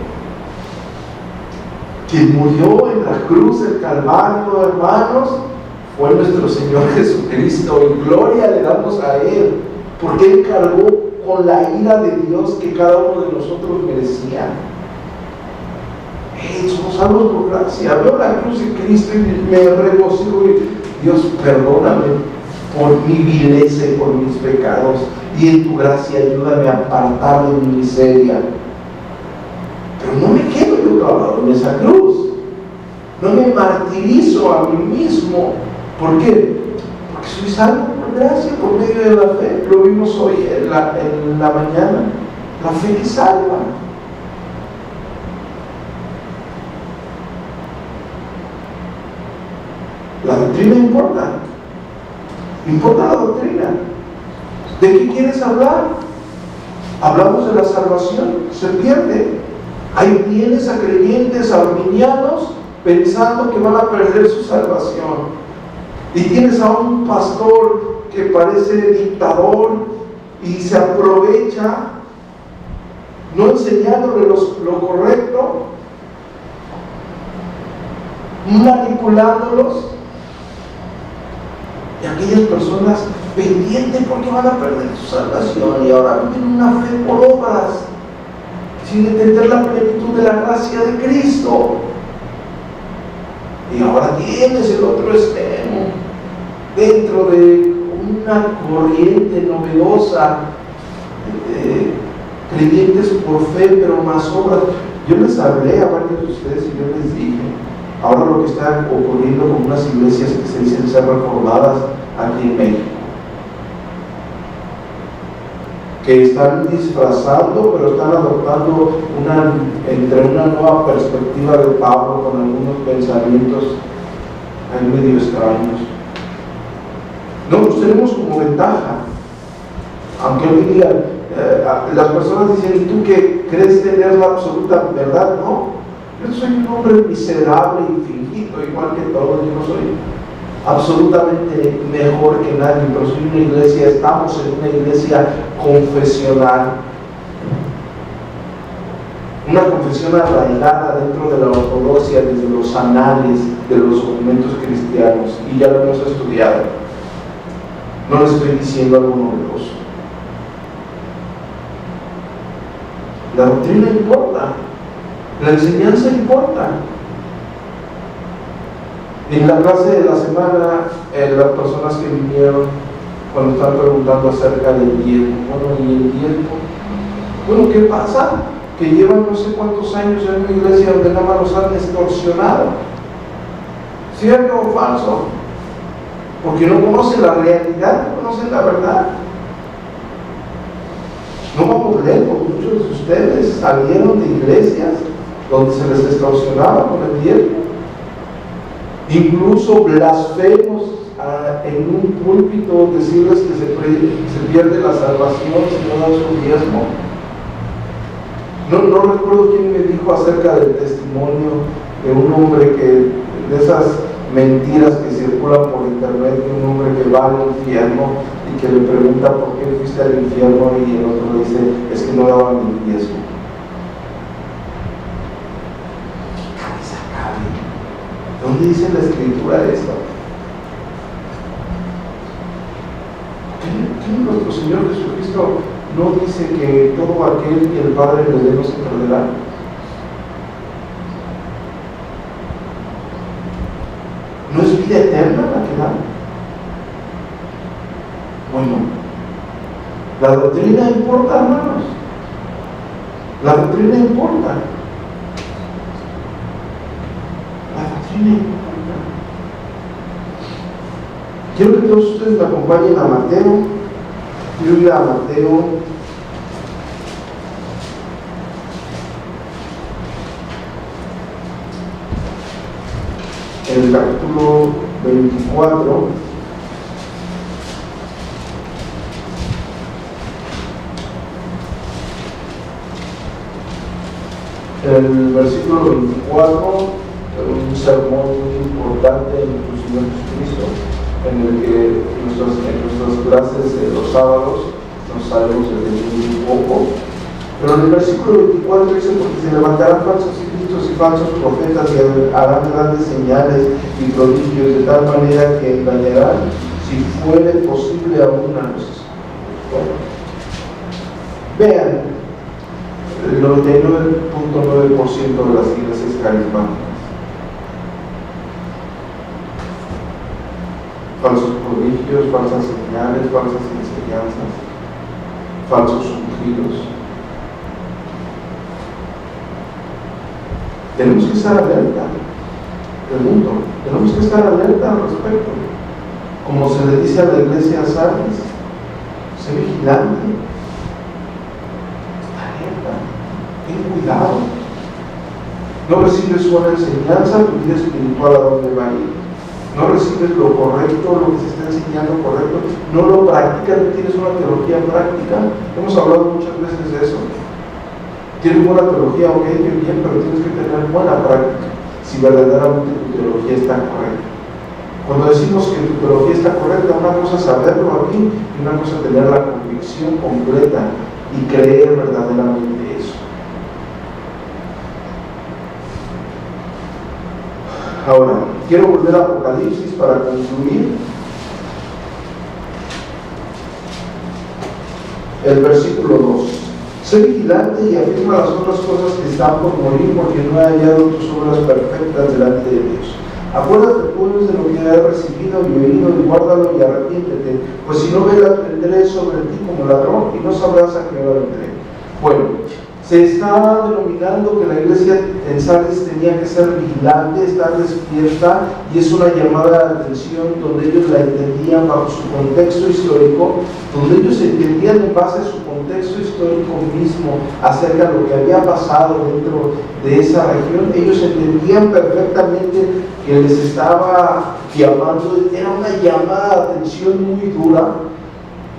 Speaker 1: Quien murió en la cruz del Calvario, hermanos, fue nuestro Señor Jesucristo. En gloria le damos a Él, porque Él cargó con la ira de Dios que cada uno de nosotros merecía. Somos salvos por gracia. Veo la cruz de Cristo y me regocijo y Dios, perdóname por mi vileza y por mis pecados, y en tu gracia ayúdame a apartar de mi miseria. Pero no me quedo yo clavado en esa cruz, no me martirizo a mí mismo. ¿Por qué? Porque soy salvo por gracia, por medio de la fe. Lo vimos hoy en la mañana. La fe que salva. La doctrina importa la doctrina. ¿De qué quieres hablar? Hablamos de la salvación, se pierde. Ahí tienes a creyentes arminianos pensando que van a perder su salvación. Y tienes a un pastor que parece dictador y se aprovecha, no enseñándole lo correcto, manipulándolos. Y aquellas personas pendiente porque van a perder su salvación y ahora viven una fe por obras, sin entender la plenitud de la gracia de Cristo. Y ahora tienes el otro extremo, dentro de una corriente novedosa, creyentes por fe, pero más obras. Yo les hablé a varios de ustedes y yo les dije, ahora lo que está ocurriendo con unas iglesias que se dicen ser reformadas aquí en México, que están disfrazando, pero están adoptando entre una nueva perspectiva de Pablo con algunos pensamientos ahí medio extraños. No los tenemos como ventaja, aunque hoy día las personas dicen, ¿y tú que crees tener la absoluta verdad? No, yo soy un hombre miserable y fingido, igual que todos. Yo no soy absolutamente mejor que nadie, pero soy una iglesia, estamos en una iglesia confesional, una confesión arraigada dentro de la ortodoxia, desde los anales de los documentos cristianos, y ya lo hemos estudiado. No les estoy diciendo algo novedoso. La doctrina importa, la enseñanza importa. En la clase de la semana, las personas que vinieron, cuando están preguntando acerca del diezmo, bueno, ¿y el diezmo? Bueno, ¿qué pasa? Que llevan no sé cuántos años en una iglesia donde nada más los han extorsionado. ¿Cierto o falso? Porque no conocen la realidad, no conocen la verdad. No vamos lejos, muchos de ustedes salieron de iglesias donde se les extorsionaba con el diezmo. Incluso blasfemos en un púlpito decirles que se pierde la salvación si no dan su diezmo. No recuerdo quién me dijo acerca del testimonio de un hombre que, de esas mentiras que circulan por internet, de un hombre que va al infierno y que le pregunta por qué fuiste al infierno y el otro le dice, es que no daban ni diezmo. ¿Dónde dice la escritura esto? ¿Qué nuestro Señor Jesucristo no dice que todo aquel que el Padre le dé no se perderá? ¿No es vida eterna la que da? Bueno, la doctrina importa, hermanos. La doctrina importa. Quiero que todos ustedes me acompañen a Mateo. Quiero ir a Mateo en el capítulo 24. El versículo 24, un sermón muy importante en nuestro Señor Jesucristo, en el que en nuestras clases de los sábados nos sabemos detener un poco. Pero en el versículo 24 dice, porque se levantarán falsos cristos y falsos profetas y harán grandes señales y prodigios, de tal manera que engañarán, si fuere posible, aún a los escogidos. Vean, el 99.9% de las iglesias carismáticas, falsos prodigios, falsas señales, falsas enseñanzas, falsos ungidos. Tenemos que estar alerta, pregunto, tenemos que estar alerta al respecto. Como se le dice a la iglesia Sardis, sé vigilante, está alerta, ten cuidado. No recibes una enseñanza, tu vida espiritual a dónde va a ir. No recibes lo correcto, lo que se está enseñando correcto, no lo practicas, no tienes una teología práctica. Hemos hablado muchas veces de eso. Tienes buena teología, ok, bien, pero tienes que tener buena práctica si verdaderamente tu teología está correcta. Cuando decimos que tu teología está correcta, una cosa es saberlo aquí y una cosa es tener la convicción completa y creer verdaderamente eso. Ahora, quiero volver a Apocalipsis para concluir. el versículo 2. Sé vigilante y afirma las otras cosas que están por morir, porque no he hallado tus obras perfectas delante de Dios. Acuérdate pues de lo que has recibido y oído, y guárdalo y arrepiéntete, pues si no velas vendré sobre ti como ladrón y no sabrás a qué hora vendré. Bueno, se está denominando que la iglesia en Sardis tenía que ser vigilante, estar despierta, y es una llamada de atención donde ellos la entendían bajo su contexto histórico, donde ellos entendían en base a su contexto histórico mismo acerca de lo que había pasado dentro de esa región. Ellos entendían perfectamente que les estaba llamando, era una llamada de atención muy dura,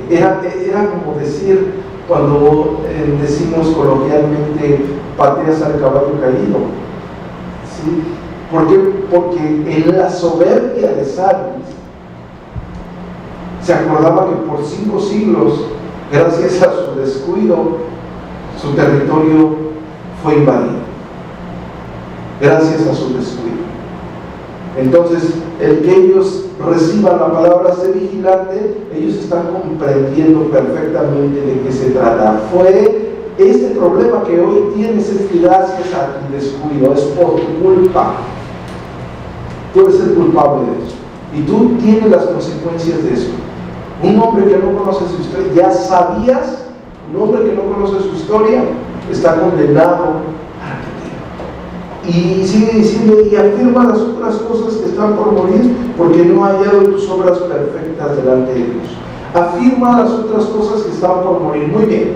Speaker 1: era como decir, cuando decimos coloquialmente pateas al caballo caído, ¿sí? ¿Por qué? Porque en la soberbia de Sardis se acordaba que por 5 siglos, gracias a su descuido, su territorio fue invadido, gracias a su descuido. Entonces, el que ellos reciban la palabra ser vigilante, ellos están comprendiendo perfectamente de qué se trata. Fue este problema que hoy tienes, es gracias a tu descuido, es por tu culpa. Tú eres el culpable de eso, y tú tienes las consecuencias de eso. Un hombre que no conoce su historia, ya sabías, un hombre que no conoce su historia está condenado. Y sigue diciendo, y afirma las otras cosas que están por morir, porque no ha hallado tus obras perfectas delante de Dios. Afirma las otras cosas que están por morir. Muy bien.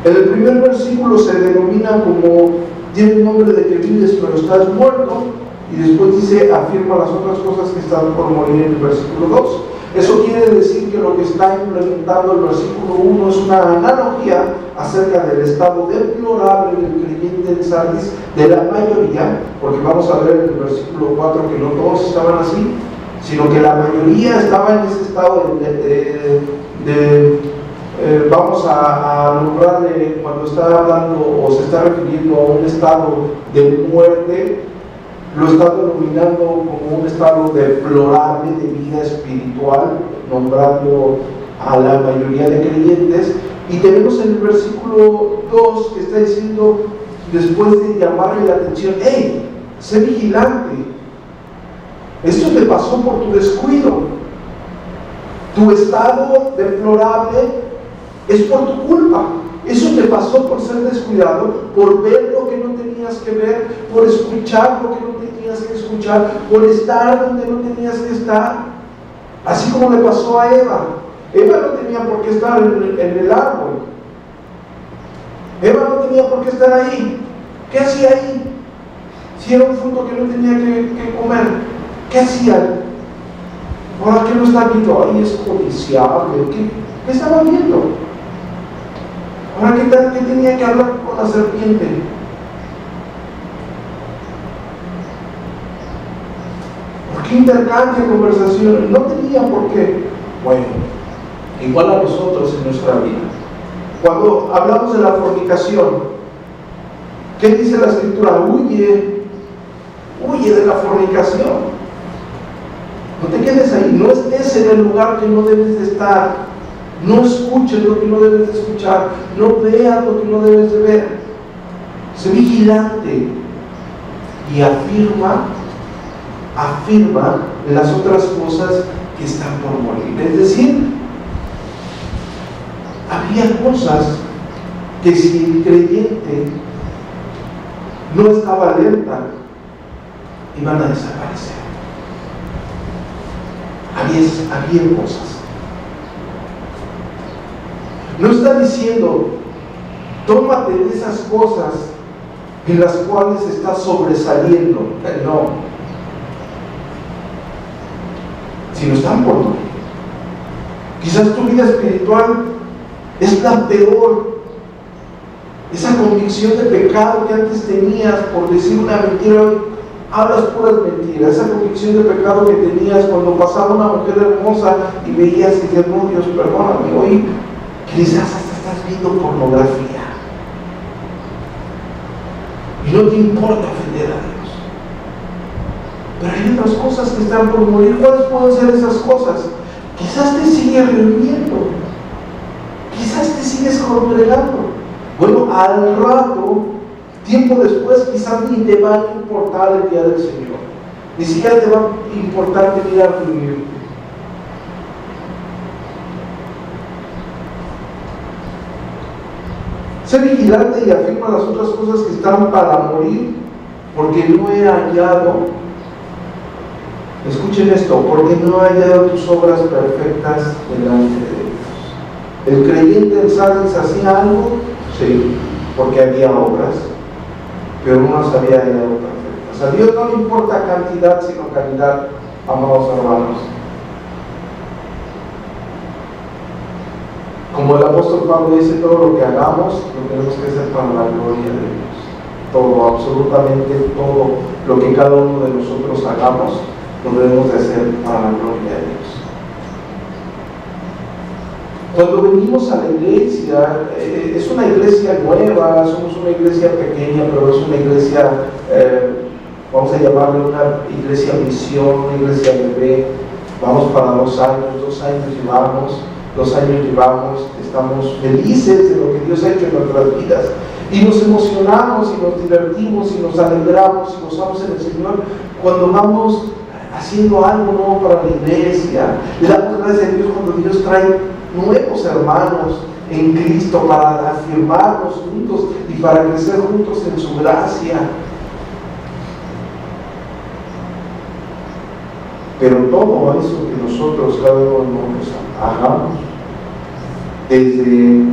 Speaker 1: En el primer versículo se denomina como, tiene el nombre de que vives pero estás muerto, y después dice, afirma las otras cosas que están por morir en el versículo 2. Eso quiere decir que lo que está implementando el versículo 1 es una analogía acerca del estado deplorable del creyente en Sardis, de la mayoría, porque vamos a ver en el versículo 4 que no todos estaban así, sino que la mayoría estaba en ese estado vamos a nombrarle, cuando está hablando o se está refiriendo a un estado de muerte, lo está denominando como un estado deplorable de vida espiritual, nombrando a la mayoría de creyentes. Y tenemos en el versículo 2 que está diciendo, después de llamarle la atención, ¡hey! Sé vigilante. Esto te pasó por tu descuido. Tu estado deplorable es por tu culpa. Eso te pasó por ser descuidado, por ver lo que no tenías que ver, por escuchar lo que no tenías que escuchar, por estar donde no tenías que estar. Así como le pasó a Eva. Eva no tenía por qué estar en el árbol. Eva no tenía por qué estar ahí. ¿Qué hacía ahí? Si era un fruto que no tenía que comer, ¿qué hacía? Ahora, ¿qué no está viendo? Ahí es codiciable. ¿Qué estaba viendo? Ahora, ¿qué tenía que hablar con la serpiente? ¿Por qué intercambia conversaciones? No tenía por qué. Bueno, igual a nosotros en nuestra vida. Cuando hablamos de la fornicación, ¿qué dice la Escritura? Huye de la fornicación. No te quedes ahí, no estés en el lugar que no debes de estar. No escuches lo que no debes de escuchar, no veas lo que no debes de ver. Sé vigilante y afirma las otras cosas que están por morir. Es decir, había cosas que si el creyente no estaba alerta, iban a desaparecer. Había cosas. No está diciendo, tómate de esas cosas en las cuales estás sobresaliendo. No. Sino están por morir. Quizás tu vida espiritual es la peor. Esa convicción de pecado que antes tenías por decir una mentira, hoy hablas puras mentiras. Esa convicción de pecado que tenías cuando pasaba una mujer hermosa y veías y decías, no, Dios, perdóname, hoy quizás hasta estás viendo pornografía y no te importa ofender a Dios. Pero hay otras cosas que están por morir. ¿Cuáles pueden ser esas cosas? Quizás te sigue reuniendo sigues congregando. Bueno, al rato, tiempo después, quizás ni te va a importar el día del Señor, ni siquiera te va a importar venir a reunirte. Sé vigilante y afirma las otras cosas que están para morir, porque no he hallado, escuchen esto, porque no he hallado tus obras perfectas delante de Dios. El creyente en Sardis hacía algo, sí, porque había obras, pero no las había hallado perfectas. A Dios no le importa cantidad, sino calidad, amados hermanos. Como el apóstol Pablo dice, todo lo que hagamos lo tenemos que hacer para la gloria de Dios. Todo, absolutamente todo lo que cada uno de nosotros hagamos lo debemos de hacer para la gloria de Dios. Cuando venimos a la iglesia, es una iglesia nueva, somos una iglesia pequeña, pero es una iglesia, vamos a llamarle una iglesia misión, una iglesia bebé. Vamos para 2 años, 2 años llevamos. 2 años llevamos, estamos felices de lo que Dios ha hecho en nuestras vidas y nos emocionamos y nos divertimos y nos alegramos y gozamos en el Señor cuando vamos haciendo algo nuevo para la iglesia. Le damos gracias a Dios cuando Dios trae nuevos hermanos en Cristo para afirmarnos juntos y para crecer juntos en su gracia. Pero todo eso que nosotros cada uno hagamos, desde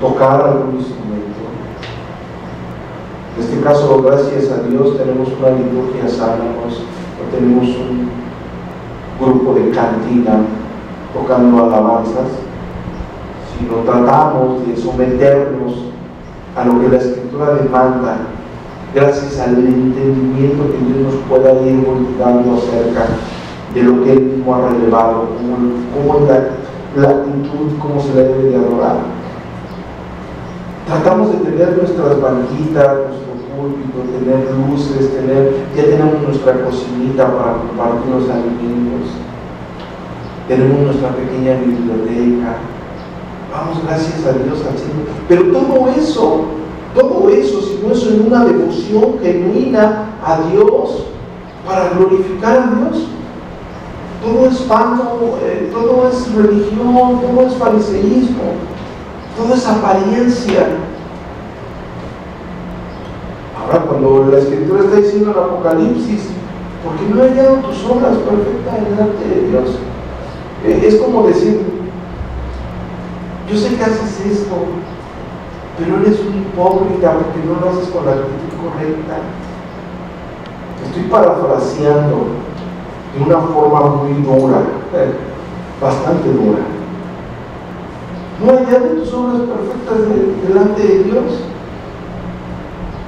Speaker 1: tocar algún instrumento, en este caso, gracias a Dios, tenemos una liturgia sana, no tenemos un grupo de cantina tocando alabanzas, sino tratamos de someternos a lo que la Escritura demanda, gracias al entendimiento que Dios nos pueda ir dando acerca de lo que Él mismo ha relevado, como la actitud, cómo se le debe de adorar. Tratamos de tener nuestras banquitas, nuestro púlpito, tener luces, ya tenemos nuestra cocinita para compartir los alimentos, tenemos nuestra pequeña biblioteca. Vamos, gracias a Dios al Señor. Pero todo eso, si no es en una devoción genuina a Dios, para glorificar a Dios, todo es vano, todo es religión, todo es fariseísmo, todo es apariencia. Ahora, cuando la Escritura está diciendo en Apocalipsis, porque no he hallado tus obras perfectas delante de Dios, es como decir, yo sé que haces esto, pero eres un hipócrita porque no lo haces con la actitud correcta. Estoy parafraseando de una forma muy dura, bastante dura. No hay ya de tus obras perfectas delante de Dios.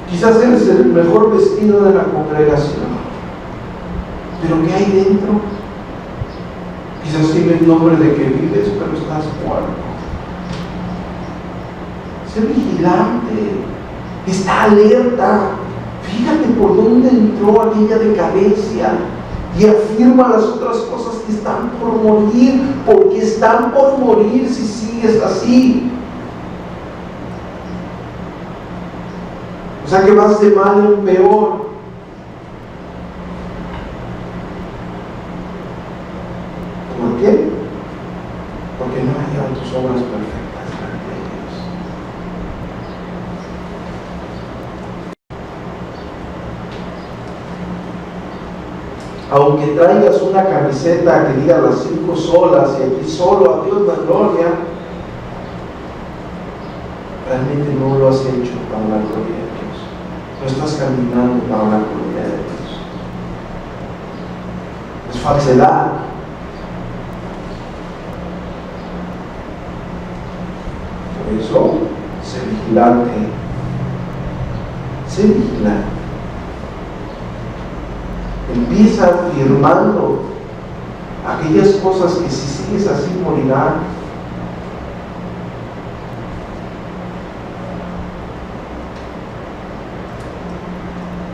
Speaker 1: Quizás eres el mejor vestido de la congregación, pero ¿qué hay dentro? Quizás tiene el nombre de que vives, pero estás muerto. Sé vigilante, está alerta. Fíjate por dónde entró aquella decadencia y afirma las otras cosas que están por morir, porque están por morir si sigues así. O sea que vas de mal en peor. ¿Por qué? Porque no hay hallado tus obras perfectas delante de Dios. Aunque traigas una camiseta que diga las 5 solas y aquí solo a Dios la gloria, realmente no lo has hecho para la gloria de Dios. No estás caminando para la gloria de Dios. Es falsedad. Por eso, sé vigilante. Sé vigilante. Empieza afirmando aquellas cosas que si sigues así morirán.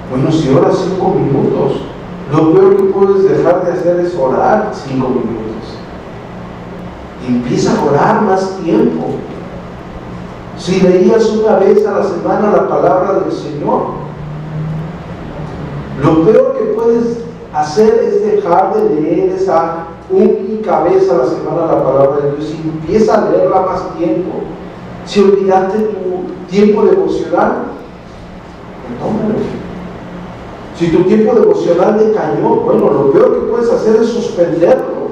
Speaker 1: Bueno, si oras 5 minutos, lo peor que puedes dejar de hacer es orar 5 minutos. Y empieza a orar más tiempo. Si leías una vez a la semana la palabra del Señor, lo peor que puedes hacer es dejar de leer esa única vez a la semana la palabra de Dios y empieza a leerla más tiempo. Si olvidaste tu tiempo devocional, retómalo. Si tu tiempo devocional decayó, bueno, lo peor que puedes hacer es suspenderlo.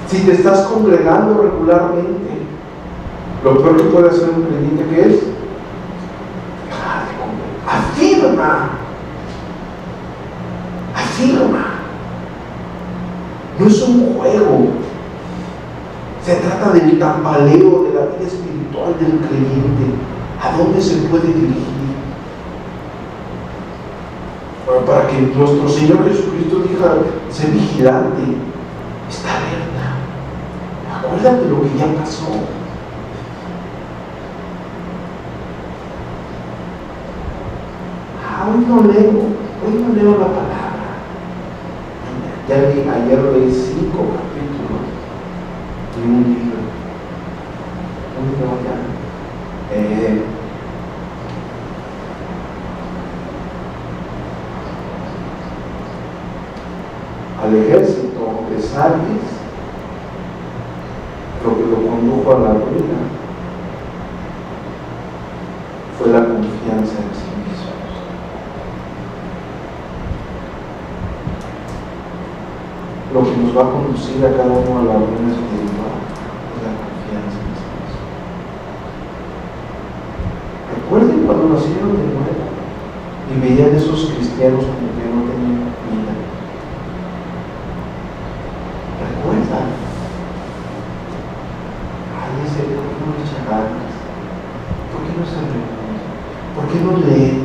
Speaker 1: Si te estás congregando regularmente, lo peor que puede hacer un creyente, ¿qué es? Dejar de congregar. Afirma. No es un juego. Se trata del tambaleo de la vida espiritual del creyente. ¿A dónde se puede dirigir? Bueno, para que nuestro Señor Jesucristo diga, sé vigilante, está alerta. Acuérdate lo que ya pasó. Hoy no leo la palabra. Ayer leí 5 capítulos de un libro. Al ejército de Sardis, lo que lo condujo a la ruina fue la confianza en sí mismo. Lo que nos va a conducir a cada uno a la ruina espiritual es la confianza en sí mismo. Recuerden cuando nacieron de nuevo y veían esos cristianos como que no tenían vida. Recuerda, ¿por qué no le echan ganas? ¿Por qué no se reúnen? ¿Por qué no leen?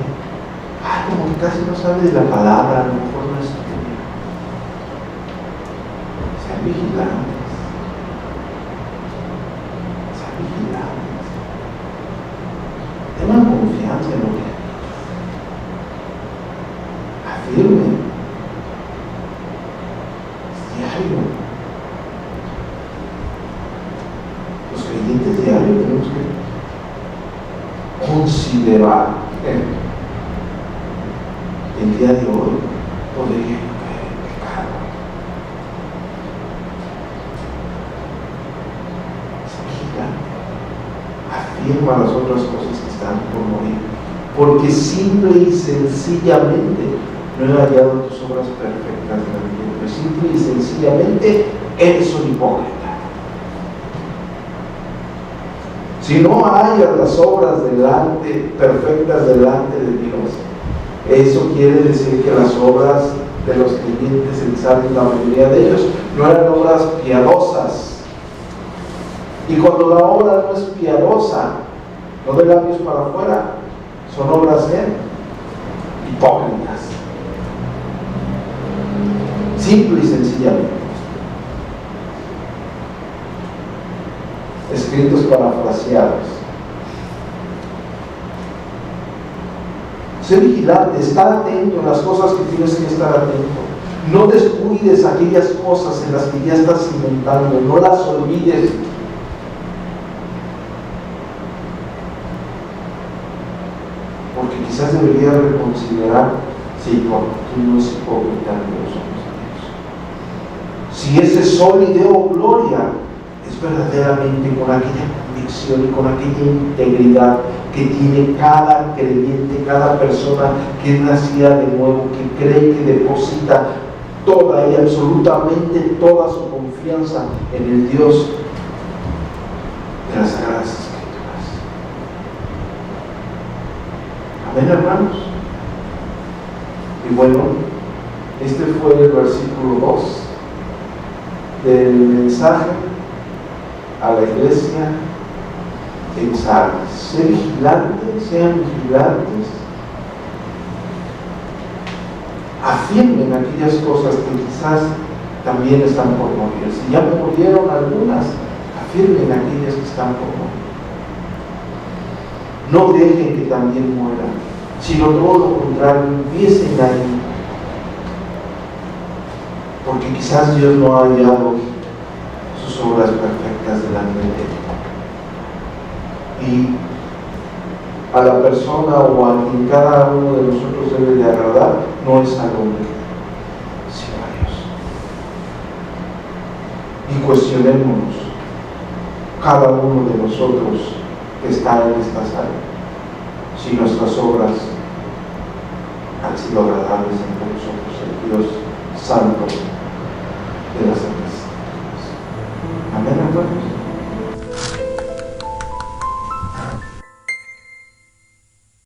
Speaker 1: Como que casi no sabe de la palabra, a lo mejor no estudia. Sean vigilantes. Sean vigilantes. Tengan confianza en lo que afirmen. Diario. Los creyentes diarios tenemos que considerar el día de hoy podría caer en pecado. Afirma las otras cosas que están por morir, porque simple y sencillamente no he hallado tus obras perfectas delante de Dios. Simple y sencillamente eres un hipócrita. Si no hallas las obras perfectas delante de Dios, eso quiere decir que las obras de los creyentes en Sardis, la mayoría de ellos, no eran obras piadosas. Y cuando la obra no es piadosa, no de labios para afuera, son obras hipócritas. Simple y sencillamente. Escritos parafraseados. Sé vigilante, está atento en las cosas que tienes que estar atento. No descuides aquellas cosas en las que ya estás inventando, no las olvides. Porque quizás deberías reconsiderar si tú no es hipócrita de los ojos de Dios. Si ese sol y deo gloria es verdaderamente con aquella convicción y con aquella integridad que tiene cada creyente, cada persona que es nacida de nuevo, que cree, que deposita toda y absolutamente toda su confianza en el Dios de las Sagradas Escrituras. Amén, hermanos. Y bueno, este fue el versículo 2 del mensaje a la iglesia en Sardis. Sean vigilantes, afirmen aquellas cosas que quizás también están por morir. Si ya murieron algunas, afirmen aquellas que están por morir. No dejen que también mueran, sino todo lo contrario, empiecen ahí, porque quizás Dios no ha hallado sus obras perfectas delante de Él. Y a la persona o a quien cada uno de nosotros debe de agradar no es al hombre, sino a Dios. Y cuestionémonos, cada uno de nosotros que está en esta sala, si nuestras obras han sido agradables ante nosotros, el Dios Santo de las Santas. Amén, hermanos.